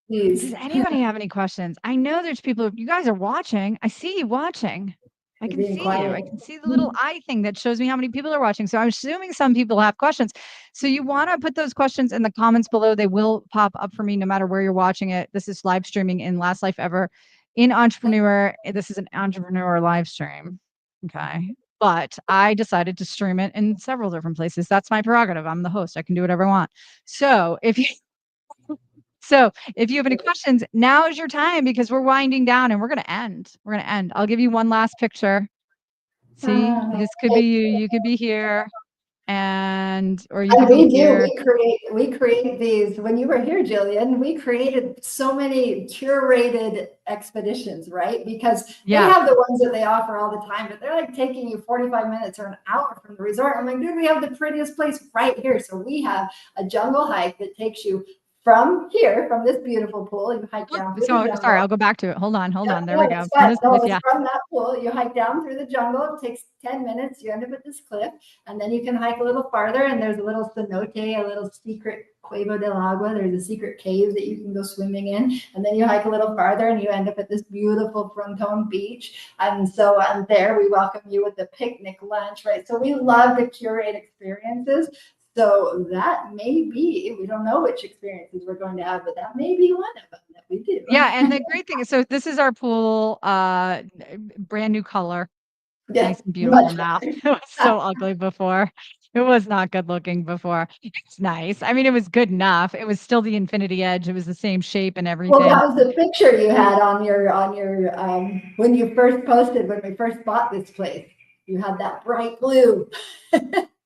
does Please. anybody have any questions? I know there's people, you guys are watching. I see you watching. I You're can being see you. I quiet. can see the little eye thing that shows me how many people are watching. So I'm assuming some people have questions. So you want to put those questions in the comments below. They will pop up for me no matter where you're watching it. This is live streaming in Last Life Ever in Entrepreneur. This is an Entrepreneur live stream. Okay. But I decided to stream it in several different places. That's my prerogative. I'm the host. I can do whatever I want. So if you have any questions, now is your time because we're winding down and we're going to end. We're going to end. I'll give you one last picture. See, this could be you. You could be here, or you could And be we do, here. we create these, when you were here, Jillian, we created so many curated expeditions, right? Because they Yeah. have the ones that they offer all the time, but they're like taking you 45 minutes or an hour from the resort. I'm like, dude, we have the prettiest place right here. So we have a jungle hike that takes you from here, from this beautiful pool, you hike down through the So sorry, jungle. I'll go back to it. Hold on. Yeah, There we no, go. it's From fun. this No, place. it's Yeah. from that pool. You hike down through the jungle. It takes 10 minutes. You end up at this cliff, and then you can hike a little farther. And there's a little cenote, a little secret Cueva del Agua. There's a secret cave that you can go swimming in. And then you hike a little farther, and you end up at this beautiful fronton beach. And so there we welcome you with the picnic lunch, right? So we love to curate experiences. So that may be, we don't know which experiences we're going to have, but that may be one of them that we do. Yeah, and the great thing is, so this is our pool, brand new color, Yeah, nice and beautiful much now. better. It was so ugly before. It was not good looking before. It's nice. I mean, it was good enough. It was still the infinity edge. It was the same shape and Well, everything. that was the picture you had on your when you first posted when we first bought this place. You had that bright blue.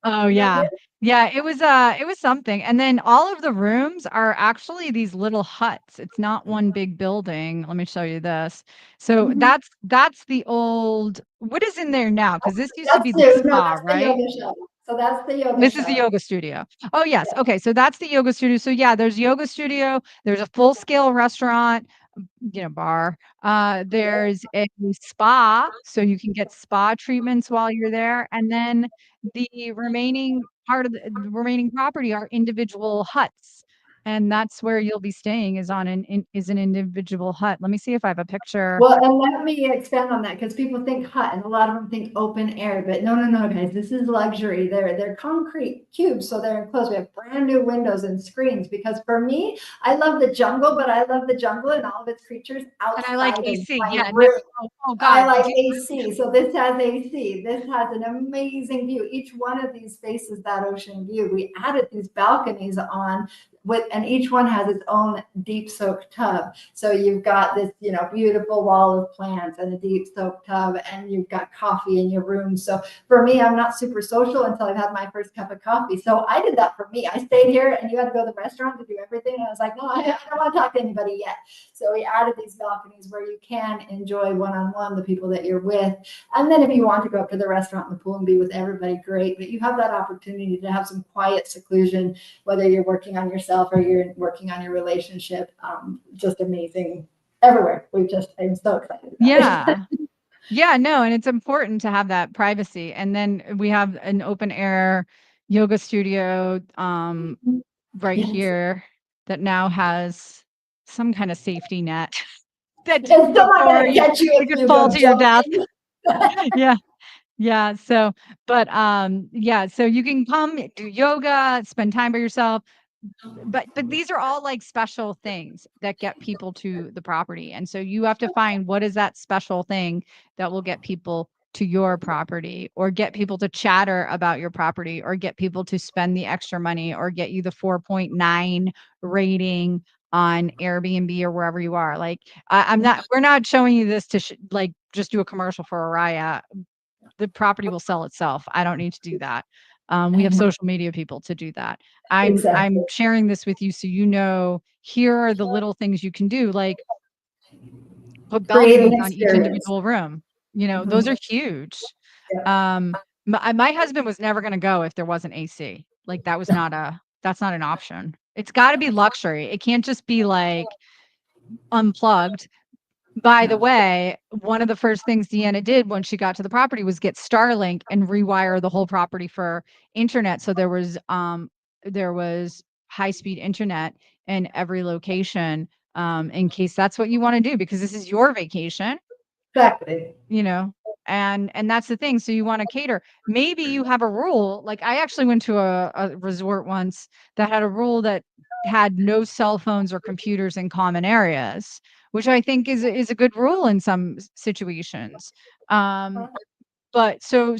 Oh Remember? yeah. Yeah, it was something. And then all of the rooms are actually these little huts. It's not one big building. Let me show you this. So Mhm. that's the old, what is in there now? Because this used to be the spa, That's the right? yoga show. So that's the yoga This is the show. yoga studio. Oh, yes. Yeah. Okay. So that's the yoga studio. So yeah, there's yoga studio. There's a full scale restaurant, bar. There's a spa, so you can get spa treatments while you're there. And then the remaining part of the remaining property are individual huts. And that's where you'll be staying is is an individual hut. Let me see if I have a picture. Well, and let me expand on that because people think hut and a lot of them think open air, but no, guys, this is luxury. They're concrete cubes, so they're enclosed. We have brand new windows and screens because for me, I love the jungle, but I love the jungle and all of its creatures And I like outside of AC. my Yeah. No. room. Oh I God. like AC. So this has AC. This has an amazing view. Each one of these faces that ocean view. We added these balconies on and each one has its own deep soak tub. So you've got this, beautiful wall of plants and a deep soak tub, and you've got coffee in your room. So for me, I'm not super social until I've had my first cup of coffee. So I did that for me. I stayed here and you had to go to the restaurant to do everything. And I was like, no, I don't want to talk to anybody yet. So we added these balconies where you can enjoy one-on-one the people that you're with. And then if you want to go up to the restaurant and the pool and be with everybody, great. But you have that opportunity to have some quiet seclusion, whether you're working on yourself or you're working on your relationship. Just amazing everywhere. I'm so excited about it. Yeah. Yeah, no, and it's important to have that privacy. And then we have an open air yoga studio right Yes. here that now has some kind of safety net that It's still not before going to catch you you if could you fall go to your death. jumping. Yeah. Yeah. So, but yeah, so you can come do yoga, spend time by yourself, but these are all like special things that get people to the property. And so you have to find what is that special thing that will get people to your property or get people to chatter about your property or get people to spend the extra money or get you the 4.9 rating on Airbnb or wherever you are. Like, I'm not, we're not showing you this to like just do a commercial for Araya. The property will sell itself. I don't need to do that. We have Mhm. social media people to do that. I'm Exactly. sharing this with you so you know here are the little things you can do, like put Create balconies an on each experience. individual room. You know, those Mhm. are huge. Yeah. Um, my husband was never going to go if there wasn't AC. Like that was not a that's not an option. It's got to be luxury. It can't just be like unplugged. By the No. way, one of the first things Deanna did when she got to the property was get Starlink and rewire the whole property for internet. So there was high-speed internet in every location, in case that's what you want to do because this is your vacation, Exactly. you know. And that's the thing. So you want to cater. Maybe you have a rule. Like I actually went to a resort once that had a rule that had no cell phones or computers in common areas, which I think is a good rule in some situations. Um, but so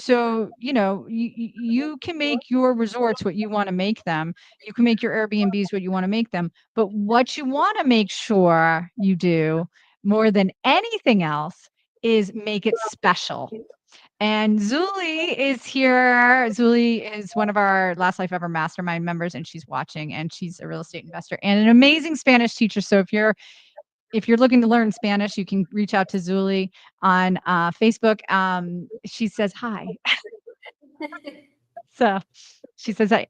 you know you can make your resorts what you want to make them. You can make your Airbnbs what you want to make them. But what you want to make sure you do more than anything else is make it special. And Zuli is here. Zuli is one of our Last Life Ever Mastermind members, and she's watching. And she's a real estate investor and an amazing Spanish teacher. So if you're looking to learn Spanish, you can reach out to Zuli on Facebook. She says hi. So she says, it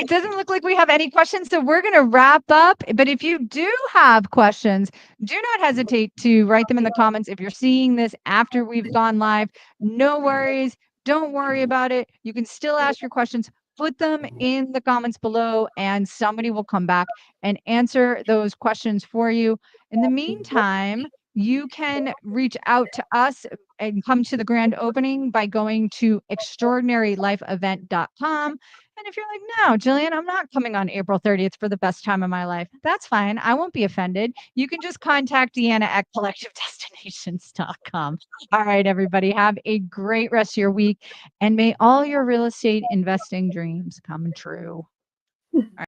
doesn't look like we have any questions. So we're going to wrap up. But if you do have questions, do not hesitate to write them in the comments. If you're seeing this after we've gone live, no worries. Don't worry about it. You can still ask your questions. Put them in the comments below, and somebody will come back and answer those questions for you. In the meantime, you can reach out to us and come to the grand opening by going to extraordinarylifeevent.com. And if you're like, no, Jillian, I'm not coming on April 30th for the best time of my life, that's fine. I won't be offended. You can just contact Deanna at collectivedestinations.com. All right, everybody, have a great rest of your week and may all your real estate investing dreams come true. All right.